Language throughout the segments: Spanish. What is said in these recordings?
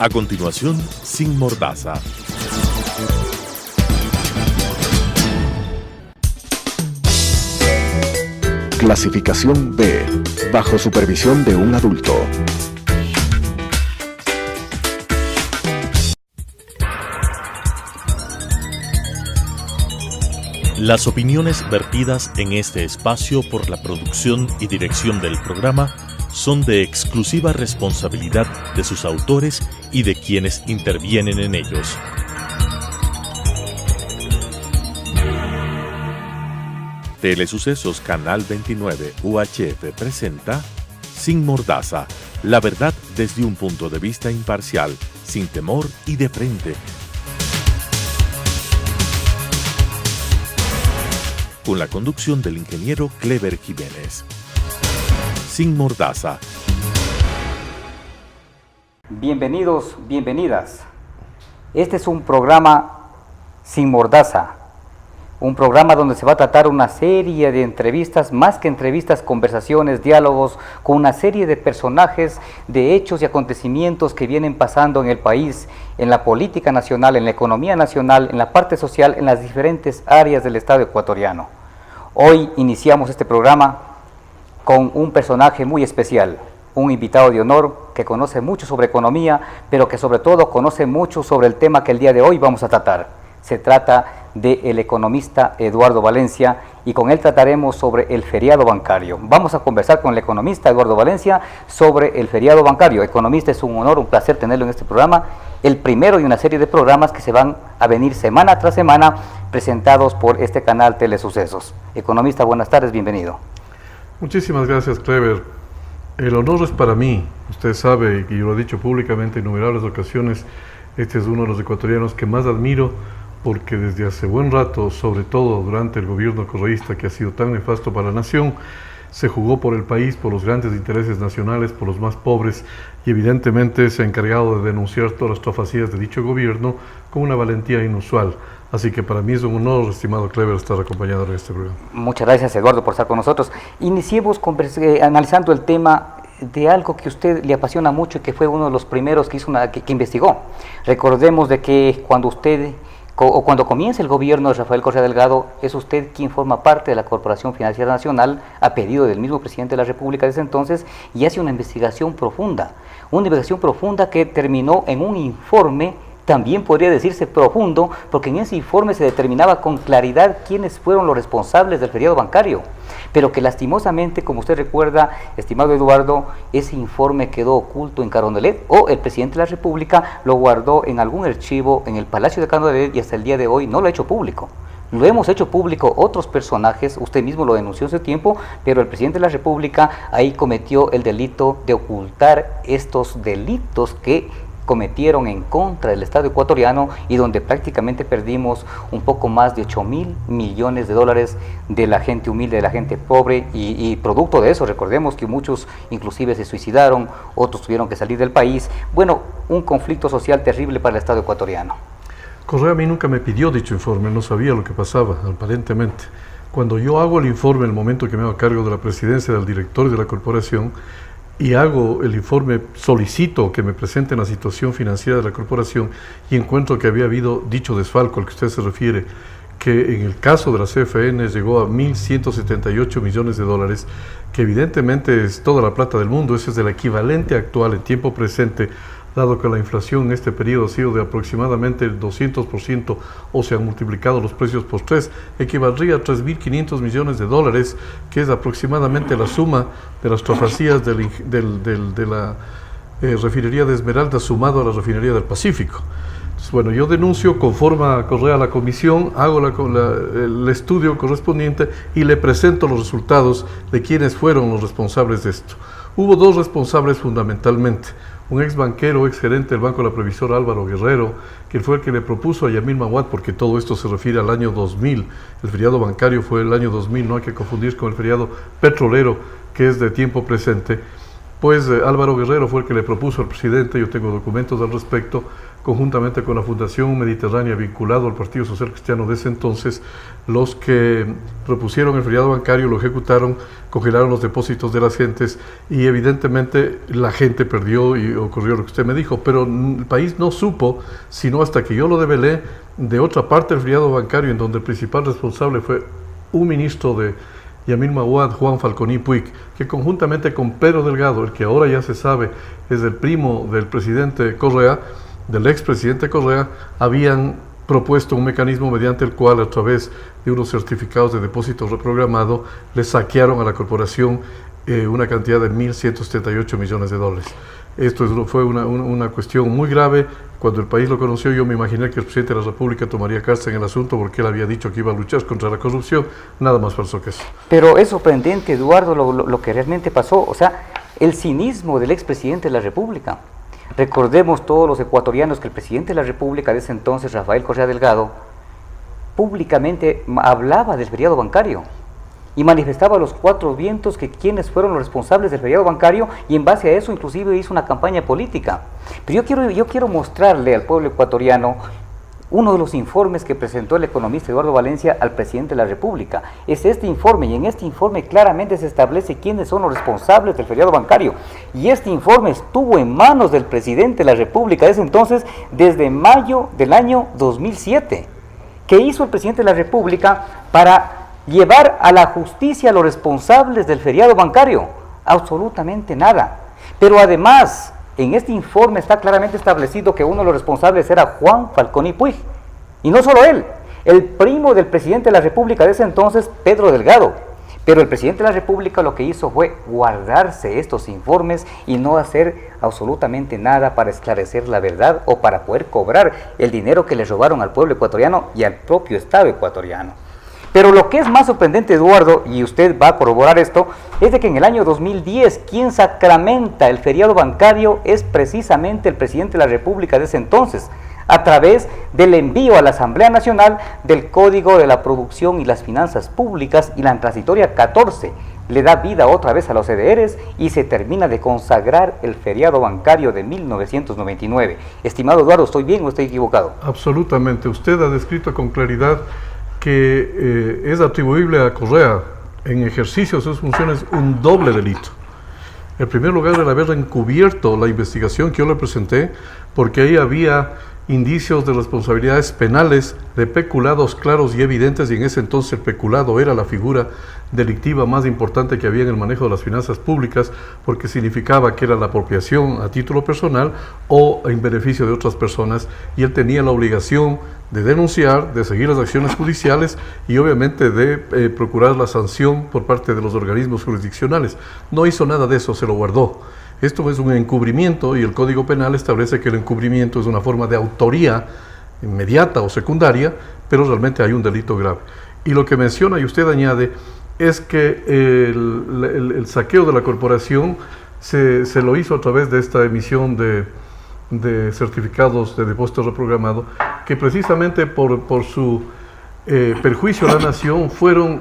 A continuación, Sin Mordaza. Clasificación B, bajo supervisión de un adulto. Las opiniones vertidas en este espacio por la producción y dirección del programa son de exclusiva responsabilidad de sus autores y de quienes intervienen en ellos. Telesucesos Canal 29 UHF presenta Sin Mordaza, la verdad desde un punto de vista imparcial, sin temor y de frente. Con la conducción del ingeniero Clever Jiménez. Sin Mordaza. Bienvenidos, bienvenidas. Este es un programa Sin Mordaza, un programa donde se va a tratar una serie de entrevistas, más que entrevistas, conversaciones, diálogos, con una serie de personajes, de hechos y acontecimientos que vienen pasando en el país, en la política nacional, en la economía nacional, en la parte social, en las diferentes áreas del Estado ecuatoriano. Hoy iniciamos este programa con un personaje muy especial, un invitado de honor que conoce mucho sobre economía, pero que sobre todo conoce mucho sobre el tema que el día de hoy vamos a tratar. Se trata del economista Eduardo Valencia y con él trataremos sobre el feriado bancario. Vamos a conversar con el economista Eduardo Valencia sobre el feriado bancario. Economista, es un honor, un placer tenerlo en este programa, el primero de una serie de programas que se van a venir semana tras semana presentados por este canal Telesucesos. Economista, buenas tardes, bienvenido. Muchísimas gracias, Clever. El honor es para mí. Usted sabe, y lo he dicho públicamente en innumerables ocasiones, este es uno de los ecuatorianos que más admiro, porque desde hace buen rato, sobre todo durante el gobierno correísta que ha sido tan nefasto para la nación, se jugó por el país, por los grandes intereses nacionales, por los más pobres, y evidentemente se ha encargado de denunciar todas las trafacías de dicho gobierno con una valentía inusual. Así que para mí es un honor, estimado Clever, estar acompañado en este programa. Muchas gracias, Eduardo, por estar con nosotros. Iniciemos analizando el tema de algo que a usted le apasiona mucho y que fue uno de los primeros que investigó. Recordemos de que cuando comienza el gobierno de Rafael Correa Delgado, es usted quien forma parte de la Corporación Financiera Nacional a pedido del mismo presidente de la República de ese entonces, y hace una investigación profunda que terminó en un informe, también podría decirse profundo, porque en ese informe se determinaba con claridad quiénes fueron los responsables del feriado bancario, pero que lastimosamente, como usted recuerda, estimado Eduardo, ese informe quedó oculto en Carondelet, o el presidente de la República lo guardó en algún archivo en el Palacio de Carondelet y hasta el día de hoy no lo ha hecho público. Lo hemos hecho público otros personajes, usted mismo lo denunció hace tiempo, pero el presidente de la República ahí cometió el delito de ocultar estos delitos que cometieron en contra del Estado ecuatoriano y donde prácticamente perdimos un poco más de 8.000 millones de dólares de la gente humilde, de la gente pobre, y producto de eso, recordemos que muchos inclusive se suicidaron, otros tuvieron que salir del país. Bueno, un conflicto social terrible para el Estado ecuatoriano. Correa a mí nunca me pidió dicho informe, no sabía lo que pasaba, aparentemente. Cuando yo hago el informe, en el momento que me hago cargo de la presidencia del directorio de la corporación, y hago el informe, solicito que me presenten la situación financiera de la corporación y encuentro que había habido dicho desfalco al que usted se refiere, que en el caso de la CFN llegó a 1.178 millones de dólares, que evidentemente es toda la plata del mundo. Ese es el equivalente actual en tiempo presente, dado que la inflación en este periodo ha sido de aproximadamente el 200%, o se han multiplicado los precios por 3, equivaldría a 3.500 millones de dólares, que es aproximadamente la suma de las trafacías de la refinería de Esmeralda sumado a la refinería del Pacífico. Entonces, bueno, yo denuncio, conforme a Correa a la comisión, hago el estudio correspondiente y le presento los resultados de quiénes fueron los responsables de esto. Hubo dos responsables fundamentalmente. Un ex banquero, ex gerente del Banco de la Previsora, Álvaro Guerrero, que fue el que le propuso a Yamil Mawad, porque todo esto se refiere al año 2000. El feriado bancario fue el año 2000, no hay que confundir con el feriado petrolero, que es de tiempo presente. pues Álvaro Guerrero fue el que le propuso al presidente, yo tengo documentos al respecto, conjuntamente con la Fundación Mediterránea vinculado al Partido Social Cristiano de ese entonces, los que propusieron el feriado bancario, lo ejecutaron, congelaron los depósitos de las gentes y evidentemente la gente perdió y ocurrió lo que usted me dijo, pero el país no supo, sino hasta que yo lo develé, de otra parte del feriado bancario en donde el principal responsable fue un ministro de Yamil Mahuad, Juan Falconi Puig, que conjuntamente con Pedro Delgado, el que ahora ya se sabe es el primo del presidente Correa, del expresidente Correa, habían propuesto un mecanismo mediante el cual, a través de unos certificados de depósito reprogramado, le saquearon a la corporación una cantidad de 1.178 millones de dólares. Esto fue una cuestión muy grave. Cuando el país lo conoció, yo me imaginé que el presidente de la República tomaría carta en el asunto porque él había dicho que iba a luchar contra la corrupción. Nada más falso que eso. Pero es sorprendente, Eduardo, lo que realmente pasó. O sea, el cinismo del expresidente de la República. Recordemos todos los ecuatorianos que el presidente de la República de ese entonces, Rafael Correa Delgado, públicamente hablaba del feriado bancario y manifestaba a los cuatro vientos que quienes fueron los responsables del feriado bancario, y en base a eso inclusive hizo una campaña política. Pero yo quiero mostrarle al pueblo ecuatoriano uno de los informes que presentó el economista Eduardo Valencia al presidente de la República. Es este informe, y en este informe claramente se establece quiénes son los responsables del feriado bancario. Y este informe estuvo en manos del presidente de la República de ese entonces desde mayo del año 2007. ¿Qué hizo el presidente de la República para llevar a la justicia a los responsables del feriado bancario? Absolutamente nada. Pero además, en este informe está claramente establecido que uno de los responsables era Juan Falconi Puig. Y no solo él, el primo del presidente de la República de ese entonces, Pedro Delgado. Pero el presidente de la República lo que hizo fue guardarse estos informes y no hacer absolutamente nada para esclarecer la verdad o para poder cobrar el dinero que le robaron al pueblo ecuatoriano y al propio Estado ecuatoriano. Pero lo que es más sorprendente, Eduardo, y usted va a corroborar esto, es de que en el año 2010, quien sacramenta el feriado bancario es precisamente el presidente de la República de ese entonces, a través del envío a la Asamblea Nacional del Código de la Producción y las Finanzas Públicas, y la transitoria 14 le da vida otra vez a los CDRs y se termina de consagrar el feriado bancario de 1999. Estimado Eduardo, ¿estoy bien o estoy equivocado? Absolutamente. Usted ha descrito con claridad que es atribuible a Correa en ejercicio de sus funciones un doble delito. En primer lugar, el haber encubierto la investigación que yo le presenté, porque ahí había indicios de responsabilidades penales de peculados claros y evidentes, y en ese entonces el peculado era la figura delictiva más importante que había en el manejo de las finanzas públicas, porque significaba que era la apropiación a título personal o en beneficio de otras personas, y él tenía la obligación de denunciar, de seguir las acciones judiciales y obviamente de procurar la sanción por parte de los organismos jurisdiccionales. No hizo nada de eso, se lo guardó. Esto es un encubrimiento, y el Código Penal establece que el encubrimiento es una forma de autoría inmediata o secundaria, pero realmente hay un delito grave. Y lo que menciona y usted añade es que el saqueo de la corporación se lo hizo a través de esta emisión de certificados de depósito reprogramado, que precisamente por su perjuicio a la nación fueron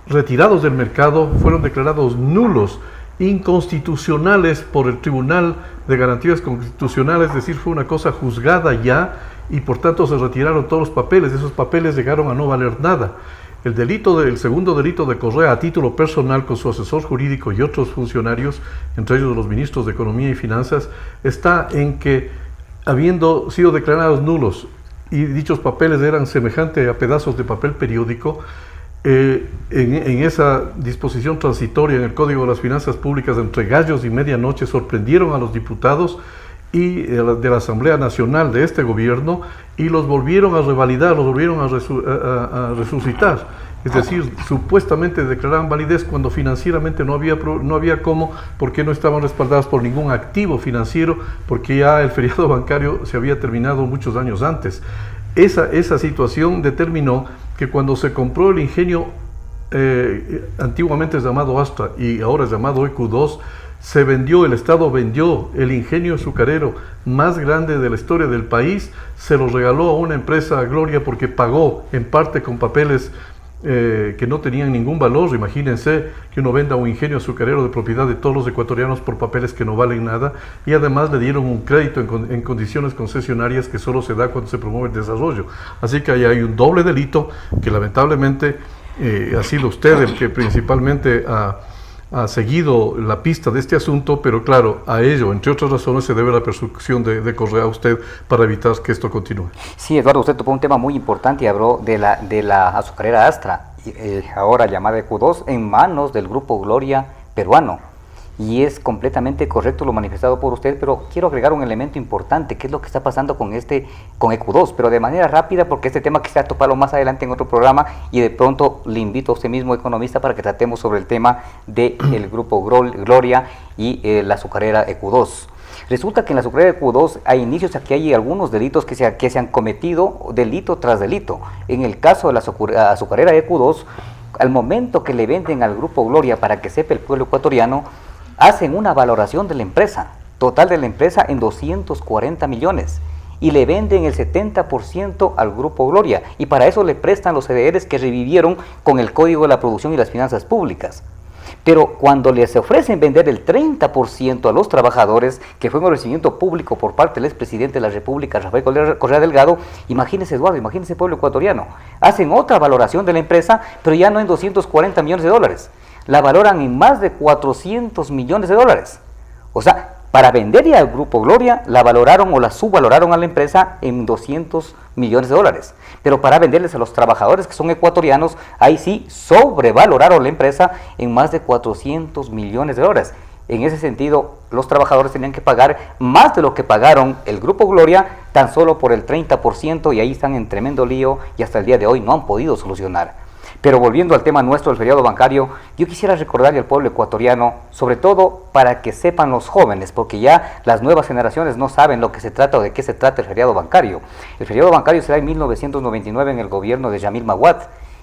retirados del mercado, fueron declarados nulos, inconstitucionales por el Tribunal de Garantías Constitucionales, es decir, fue una cosa juzgada ya, y por tanto se retiraron todos los papeles. Esos papeles llegaron a no valer nada. El segundo delito de Correa a título personal con su asesor jurídico y otros funcionarios, entre ellos los ministros de Economía y Finanzas, está en que, habiendo sido declarados nulos y dichos papeles eran semejantes a pedazos de papel periódico, en esa disposición transitoria en el Código de las Finanzas Públicas, entre gallos y medianoche, sorprendieron a los diputados y de la Asamblea Nacional de este gobierno y los volvieron a revalidar, los volvieron a resucitar. Es decir, supuestamente declaraban validez cuando financieramente no había cómo, porque no estaban respaldadas por ningún activo financiero, porque ya el feriado bancario se había terminado muchos años antes. Esa situación determinó que cuando se compró el ingenio, antiguamente llamado Astra y ahora llamado EQ2, el Estado vendió el ingenio azucarero más grande de la historia del país, se lo regaló a una empresa Gloria porque pagó en parte con papeles que no tenían ningún valor. Imagínense que uno venda un ingenio azucarero de propiedad de todos los ecuatorianos por papeles que no valen nada, y además le dieron un crédito en condiciones concesionarias que solo se da cuando se promueve el desarrollo. Así que ahí hay un doble delito que lamentablemente ha sido usted el que principalmente ha seguido la pista de este asunto, pero claro, a ello, entre otras razones, se debe la persecución de Correa a usted para evitar que esto continúe. Sí, Eduardo, usted tocó un tema muy importante y habló de la azucarera Astra, ahora llamada EQ2, en manos del Grupo Gloria peruano. Y es completamente correcto lo manifestado por usted, pero quiero agregar un elemento importante, que es lo que está pasando con EQ2, pero de manera rápida, porque este tema quisiera toparlo más adelante en otro programa, y de pronto le invito a usted mismo, economista, para que tratemos sobre el tema del Grupo Gloria y la azucarera EQ2. Resulta que en la azucarera EQ2 hay inicios, aquí hay algunos delitos que se han cometido, delito tras delito. En el caso de la azucarera EQ2, al momento que le venden al Grupo Gloria, para que sepa el pueblo ecuatoriano, hacen una valoración de la empresa, total de la empresa, en 240 millones, y le venden el 70% al Grupo Gloria, y para eso le prestan los CDRs que revivieron con el Código de la Producción y las Finanzas Públicas. Pero cuando les ofrecen vender el 30% a los trabajadores, que fue un ofrecimiento público por parte del expresidente de la República, Rafael Correa Delgado, imagínense, Eduardo, imagínense, pueblo ecuatoriano, hacen otra valoración de la empresa, pero ya no en 240 millones de dólares, la valoran en más de 400 millones de dólares. O sea, para venderle al Grupo Gloria, la valoraron o la subvaloraron a la empresa en 200 millones de dólares. Pero para venderles a los trabajadores que son ecuatorianos, ahí sí sobrevaloraron la empresa en más de 400 millones de dólares. En ese sentido, los trabajadores tenían que pagar más de lo que pagaron el Grupo Gloria, tan solo por el 30%, y ahí están en tremendo lío y hasta el día de hoy no han podido solucionar. Pero volviendo al tema nuestro del feriado bancario, yo quisiera recordarle al pueblo ecuatoriano, sobre todo para que sepan los jóvenes, porque ya las nuevas generaciones no saben lo que se trata o de qué se trata el feriado bancario. El feriado bancario se da en 1999 en el gobierno de Yamil Maguad,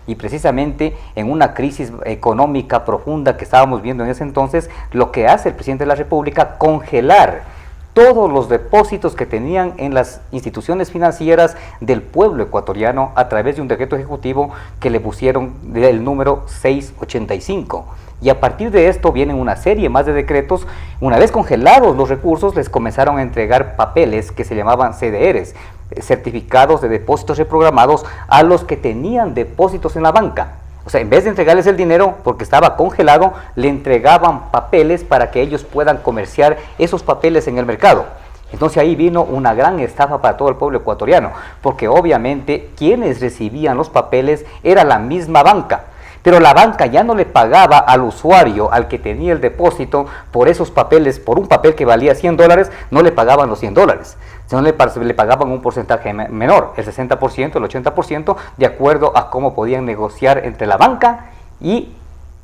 y precisamente en una crisis económica profunda que estábamos viendo en ese entonces, lo que hace el presidente de la República, congelar todos los depósitos que tenían en las instituciones financieras del pueblo ecuatoriano a través de un decreto ejecutivo que le pusieron el número 685. Y a partir de esto vienen una serie más de decretos. Una vez congelados los recursos, les comenzaron a entregar papeles que se llamaban CDRs, certificados de depósitos reprogramados, a los que tenían depósitos en la banca. O sea, en vez de entregarles el dinero porque estaba congelado, le entregaban papeles para que ellos puedan comerciar esos papeles en el mercado. Entonces ahí vino una gran estafa para todo el pueblo ecuatoriano, porque obviamente quienes recibían los papeles era la misma banca. Pero la banca ya no le pagaba al usuario, al que tenía el depósito, por esos papeles, por un papel que valía $100, no le pagaban los $100, sino le pagaban un porcentaje menor, el 60%, el 80%, de acuerdo a cómo podían negociar entre la banca y,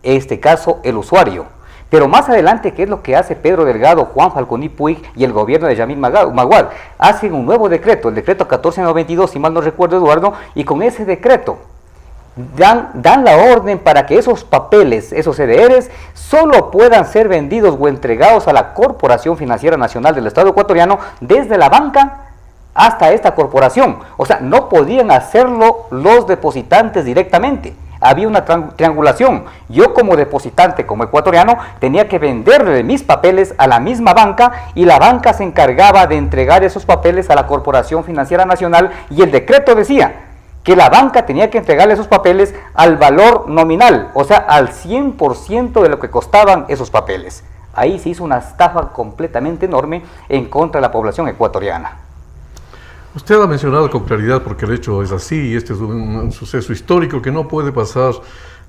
en este caso, el usuario. Pero más adelante, ¿qué es lo que hace Pedro Delgado, Juan Falconi Puig y el gobierno de Yamil Maguad? Hacen un nuevo decreto, el decreto 1492, si mal no recuerdo, Eduardo, y con ese decreto dan la orden para que esos papeles, esos CDRs, solo puedan ser vendidos o entregados a la Corporación Financiera Nacional del Estado ecuatoriano desde la banca hasta esta corporación. O sea, no podían hacerlo los depositantes directamente. Había una triangulación. Yo como depositante, como ecuatoriano, tenía que venderle mis papeles a la misma banca, y la banca se encargaba de entregar esos papeles a la Corporación Financiera Nacional, y el decreto decía que la banca tenía que entregarle esos papeles al valor nominal, o sea, al 100% de lo que costaban esos papeles. Ahí se hizo una estafa completamente enorme en contra de la población ecuatoriana. Usted ha mencionado con claridad, porque el hecho es así, y este es un suceso histórico que no puede pasar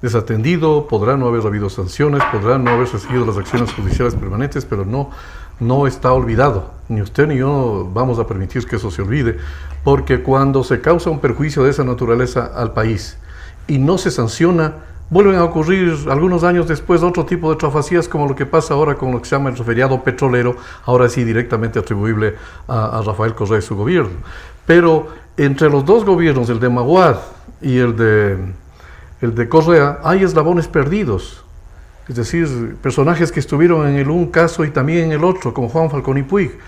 desatendido. Podrá no haber habido sanciones, podrá no haber recibido las acciones judiciales permanentes, pero no está olvidado. Ni usted ni yo vamos a permitir que eso se olvide, porque cuando se causa un perjuicio de esa naturaleza al país y no se sanciona, vuelven a ocurrir algunos años después otro tipo de trafacías, como lo que pasa ahora con lo que se llama el feriado petrolero, ahora sí directamente atribuible a Rafael Correa y su gobierno. Pero entre los dos gobiernos, el de Maguad y el de Correa, hay eslabones perdidos. Es decir, personajes que estuvieron en el un caso y también en el otro, como Juan Falconi Puig.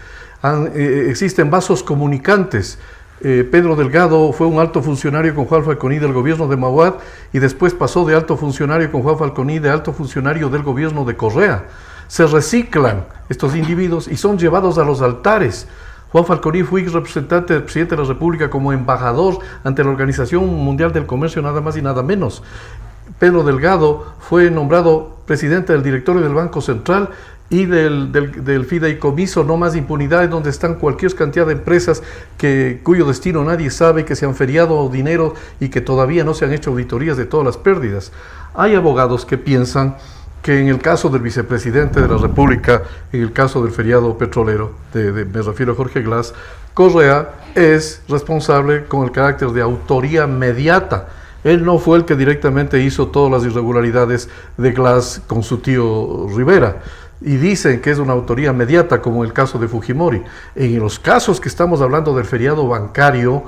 Existen vasos comunicantes Pedro Delgado fue un alto funcionario con Juan Falconi del gobierno de Mahuad y después pasó de alto funcionario con Juan Falconi de alto funcionario del gobierno de Correa. Se reciclan estos individuos y son llevados a los altares. Juan Falconi fue representante del presidente de la República como embajador ante la Organización Mundial del Comercio, nada más y nada menos. Pedro Delgado fue nombrado presidente del directorio del Banco Central y del fideicomiso No Más Impunidad, donde están cualquier cantidad de empresas cuyo destino nadie sabe, que se han feriado dinero y que todavía no se han hecho auditorías de todas las pérdidas. Hay abogados que piensan que en el caso del vicepresidente de la República, en el caso del feriado petrolero, me refiero a Jorge Glass, Correa es responsable con el carácter de autoría mediata. Él no fue el que directamente hizo todas las irregularidades de Glass con su tío Rivera. Y dicen que es una autoría mediata, como el caso de Fujimori. En los casos que estamos hablando del feriado bancario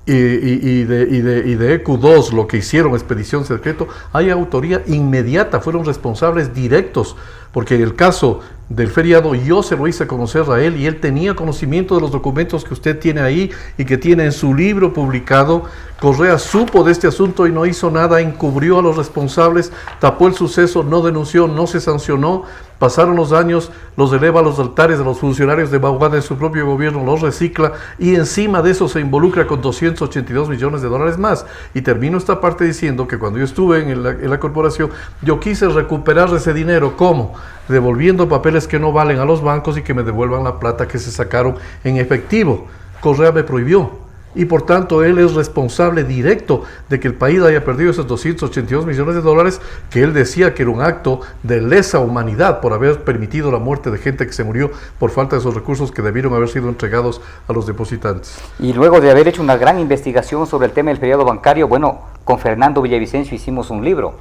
y de EQ2, lo que hicieron Expedición Secreto, hay autoría inmediata, fueron responsables directos, porque en el caso del feriado yo se lo hice conocer a él y él tenía conocimiento de los documentos que usted tiene ahí y que tiene en su libro publicado. Correa supo de este asunto y no hizo nada, encubrió a los responsables, tapó el suceso, no denunció, no se sancionó. Pasaron los años, los eleva a los altares de los funcionarios de Mahuad en su propio gobierno, los recicla y encima de eso se involucra con 282 millones de dólares más. Y termino esta parte diciendo que cuando yo estuve en la corporación, yo quise recuperar ese dinero. ¿Cómo? Devolviendo papeles que no valen a los bancos y que me devuelvan la plata que se sacaron en efectivo. Correa me prohibió. Y por tanto él es responsable directo de que el país haya perdido esos 282 millones de dólares que él decía que era un acto de lesa humanidad por haber permitido la muerte de gente que se murió por falta de esos recursos que debieron haber sido entregados a los depositantes. Y luego de haber hecho una gran investigación sobre el tema del feriado bancario, bueno, con Fernando Villavicencio hicimos un libro.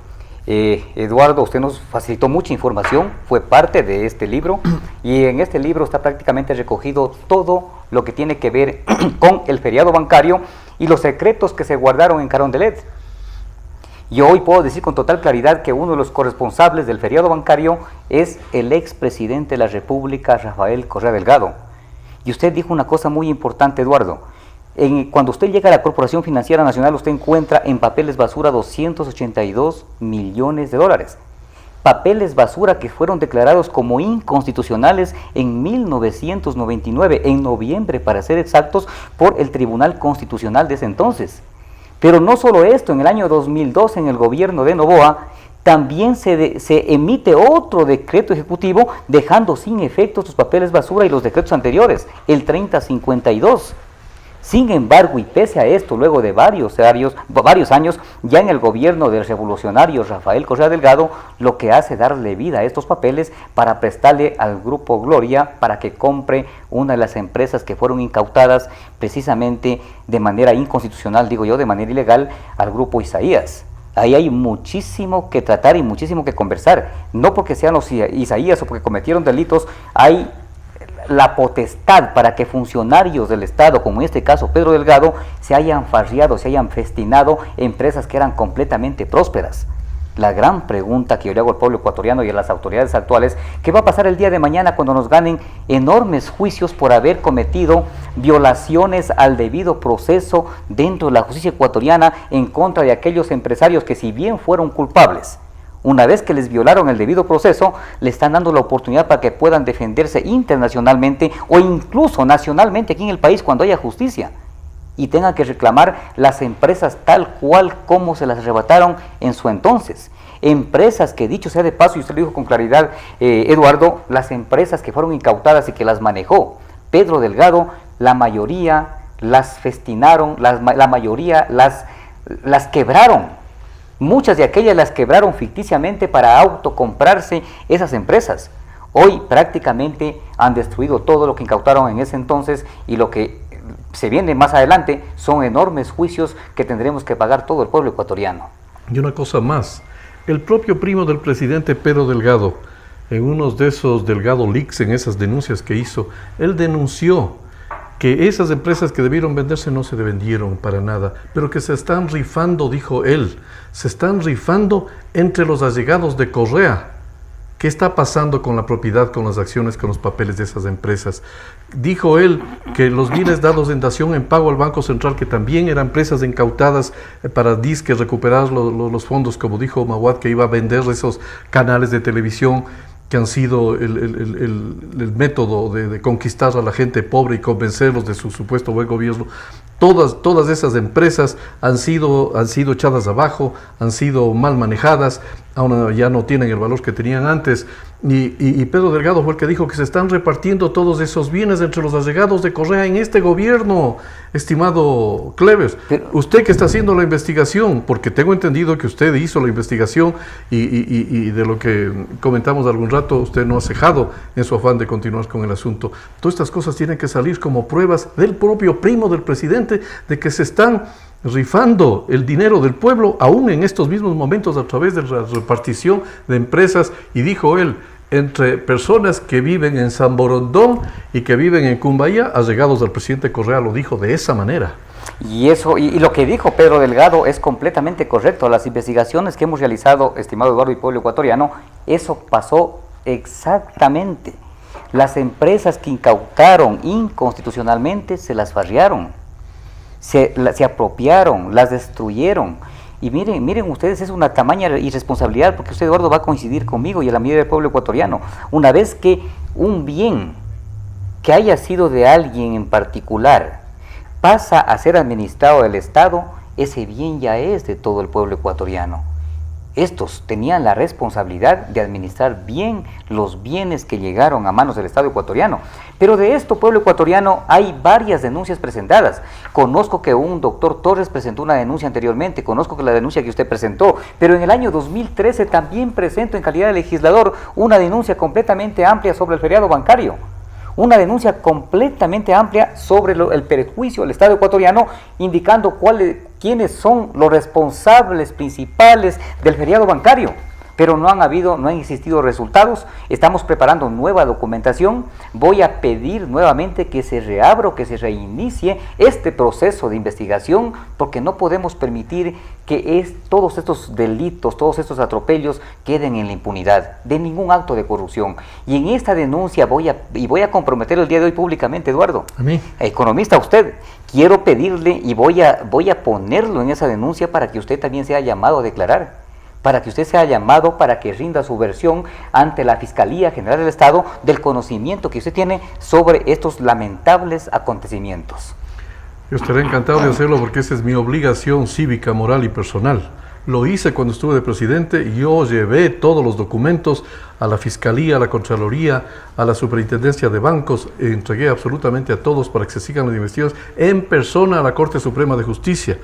Eduardo, usted nos facilitó mucha información, fue parte de este libro y en este libro está prácticamente recogido todo lo que tiene que ver con el feriado bancario y los secretos que se guardaron en Carondelet. Yo hoy puedo decir con total claridad que uno de los corresponsables del feriado bancario es el expresidente de la República, Rafael Correa Delgado. Y usted dijo una cosa muy importante, Eduardo. Cuando usted llega a la Corporación Financiera Nacional, usted encuentra en papeles basura 282 millones de dólares. Papeles basura que fueron declarados como inconstitucionales en 1999, en noviembre para ser exactos, por el Tribunal Constitucional de ese entonces. Pero no solo esto, en el año 2002, en el gobierno de Noboa, también se emite otro decreto ejecutivo dejando sin efecto sus papeles basura y los decretos anteriores, el 3052. Sin embargo, y pese a esto, luego de varios años, ya en el gobierno del revolucionario Rafael Correa Delgado, lo que hace darle vida a estos papeles para prestarle al Grupo Gloria para que compre una de las empresas que fueron incautadas precisamente de manera inconstitucional, digo yo, de manera ilegal, al Grupo Isaías. Ahí hay muchísimo que tratar y muchísimo que conversar. No porque sean los Isaías o porque cometieron delitos, hay la potestad para que funcionarios del Estado, como en este caso Pedro Delgado, se hayan farreado, se hayan festinado empresas que eran completamente prósperas. La gran pregunta que yo le hago al pueblo ecuatoriano y a las autoridades actuales, ¿qué va a pasar el día de mañana cuando nos ganen enormes juicios por haber cometido violaciones al debido proceso dentro de la justicia ecuatoriana en contra de aquellos empresarios que, si bien fueron culpables, una vez que les violaron el debido proceso, le están dando la oportunidad para que puedan defenderse internacionalmente o incluso nacionalmente aquí en el país cuando haya justicia y tengan que reclamar las empresas tal cual como se las arrebataron en su entonces? Empresas que, dicho sea de paso, y usted lo dijo con claridad, Eduardo, las empresas que fueron incautadas y que las manejó Pedro Delgado, la mayoría las festinaron, la mayoría las quebraron. Muchas de aquellas las quebraron ficticiamente para autocomprarse esas empresas. Hoy prácticamente han destruido todo lo que incautaron en ese entonces y lo que se viene más adelante son enormes juicios que tendremos que pagar todo el pueblo ecuatoriano. Y una cosa más, el propio primo del presidente Pedro Delgado, en unos de esos Delgado Leaks, en esas denuncias que hizo, él denunció que esas empresas que debieron venderse no se vendieron para nada, pero que se están rifando, dijo él, se están rifando entre los allegados de Correa. ¿Qué está pasando con la propiedad, con las acciones, con los papeles de esas empresas? Dijo él que los bienes dados en dación en pago al Banco Central, que también eran empresas incautadas para disque recuperar los fondos, como dijo Mawad, que iba a vender esos canales de televisión que han sido el método de conquistar a la gente pobre y convencerlos de su supuesto buen gobierno. Todas esas empresas han sido echadas abajo, han sido mal manejadas, ahora ya no tienen el valor que tenían antes. Y Pedro Delgado fue el que dijo que se están repartiendo todos esos bienes entre los allegados de Correa en este gobierno, estimado Cleves. Usted que está haciendo la investigación, porque tengo entendido que usted hizo la investigación y de lo que comentamos algún rato, usted no ha cejado en su afán de continuar con el asunto. Todas estas cosas tienen que salir como pruebas del propio primo del presidente de que se están rifando el dinero del pueblo, aún en estos mismos momentos, a través de la repartición de empresas, y dijo él, entre personas que viven en San Borondón y que viven en Cumbayá, allegados del presidente Correa, lo dijo de esa manera. Y eso, y lo que dijo Pedro Delgado es completamente correcto. Las investigaciones que hemos realizado, estimado Eduardo y pueblo ecuatoriano, eso pasó exactamente. Las empresas que incautaron inconstitucionalmente se las farrearon, se apropiaron, las destruyeron. Y miren ustedes, es una tamaña irresponsabilidad, porque usted, Eduardo, va a coincidir conmigo y a la mayoría del pueblo ecuatoriano. Una vez que un bien que haya sido de alguien en particular pasa a ser administrado del Estado, ese bien ya es de todo el pueblo ecuatoriano. Estos tenían la responsabilidad de administrar bien los bienes que llegaron a manos del Estado ecuatoriano. Pero de esto, pueblo ecuatoriano, hay varias denuncias presentadas. Conozco que un doctor Torres presentó una denuncia anteriormente, conozco que la denuncia que usted presentó, pero en el año 2013 también presento en calidad de legislador una denuncia completamente amplia sobre el feriado bancario. Una denuncia completamente amplia sobre el perjuicio al Estado ecuatoriano, indicando quiénes son los responsables principales del feriado bancario. Pero no han existido resultados. Estamos preparando nueva documentación. Voy a pedir nuevamente que se reabra o que se reinicie este proceso de investigación, porque no podemos permitir que todos estos delitos, todos estos atropellos queden en la impunidad de ningún acto de corrupción. Y en esta denuncia voy a comprometer el día de hoy públicamente, Eduardo, a mí, economista, a usted, quiero pedirle y voy a ponerlo en esa denuncia para que usted también sea llamado a declarar, para que usted sea llamado para que rinda su versión ante la Fiscalía General del Estado del conocimiento que usted tiene sobre estos lamentables acontecimientos. Yo estaré encantado de hacerlo, porque esa es mi obligación cívica, moral y personal. Lo hice cuando estuve de presidente y yo llevé todos los documentos a la Fiscalía, a la Contraloría, a la Superintendencia de Bancos, entregué absolutamente a todos para que se sigan las investigaciones en persona a la Corte Suprema de Justicia.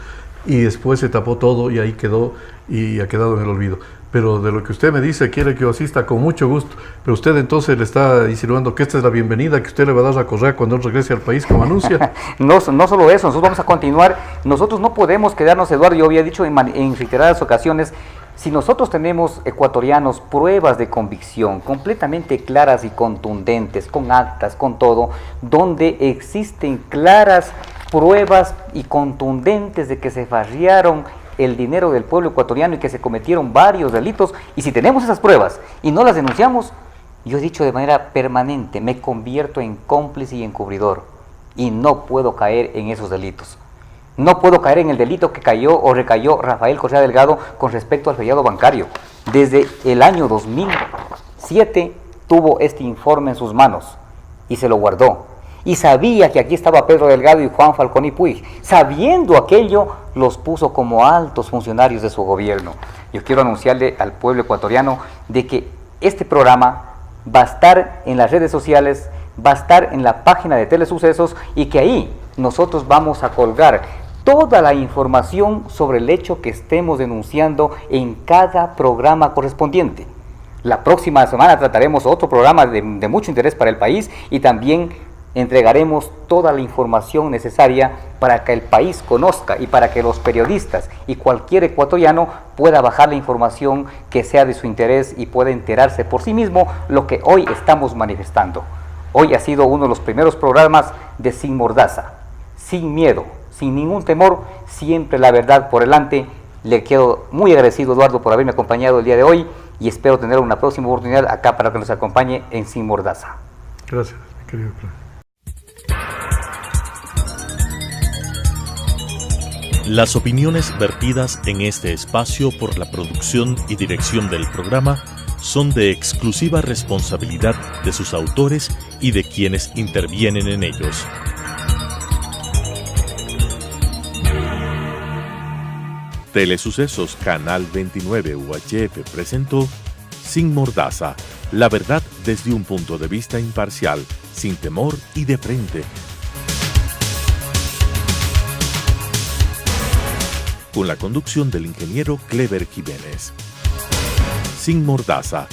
Y después se tapó todo y ahí quedó, y ha quedado en el olvido. Pero de lo que usted me dice, quiere que yo asista con mucho gusto. Pero usted entonces le está insinuando que esta es la bienvenida que usted le va a dar a Correa cuando él regrese al país, como anuncia. No solo eso, nosotros vamos a continuar. Nosotros no podemos quedarnos, Eduardo, yo había dicho en reiteradas ocasiones, si nosotros tenemos, ecuatorianos, pruebas de convicción completamente claras y contundentes, con actas, con todo, donde existen claras pruebas y contundentes de que se farrearon el dinero del pueblo ecuatoriano y que se cometieron varios delitos, y si tenemos esas pruebas y no las denunciamos, yo he dicho de manera permanente, me convierto en cómplice y encubridor, y no puedo caer en esos delitos. No puedo caer en el delito que cayó o recayó Rafael Correa Delgado con respecto al feriado bancario. Desde el año 2007 tuvo este informe en sus manos y se lo guardó. Y sabía que aquí estaba Pedro Delgado y Juan Falcón y Puig. Sabiendo aquello, los puso como altos funcionarios de su gobierno. Yo quiero anunciarle al pueblo ecuatoriano de que este programa va a estar en las redes sociales, va a estar en la página de Telesucesos, y que ahí nosotros vamos a colgar toda la información sobre el hecho que estemos denunciando en cada programa correspondiente. La próxima semana trataremos otro programa de mucho interés para el país, y también entregaremos toda la información necesaria para que el país conozca y para que los periodistas y cualquier ecuatoriano pueda bajar la información que sea de su interés y pueda enterarse por sí mismo lo que hoy estamos manifestando. Hoy ha sido uno de los primeros programas de Sin Mordaza, sin miedo, sin ningún temor, siempre la verdad por delante. Le quedo muy agradecido, Eduardo, por haberme acompañado el día de hoy, y espero tener una próxima oportunidad acá para que nos acompañe en Sin Mordaza. Gracias, mi querido Fran. Las opiniones vertidas en este espacio por la producción y dirección del programa son de exclusiva responsabilidad de sus autores y de quienes intervienen en ellos. Telesucesos Canal 29 UHF presentó Sin Mordaza, la verdad desde un punto de vista imparcial, sin temor y de frente. Con la conducción del ingeniero Clever Jiménez. Sin Mordaza,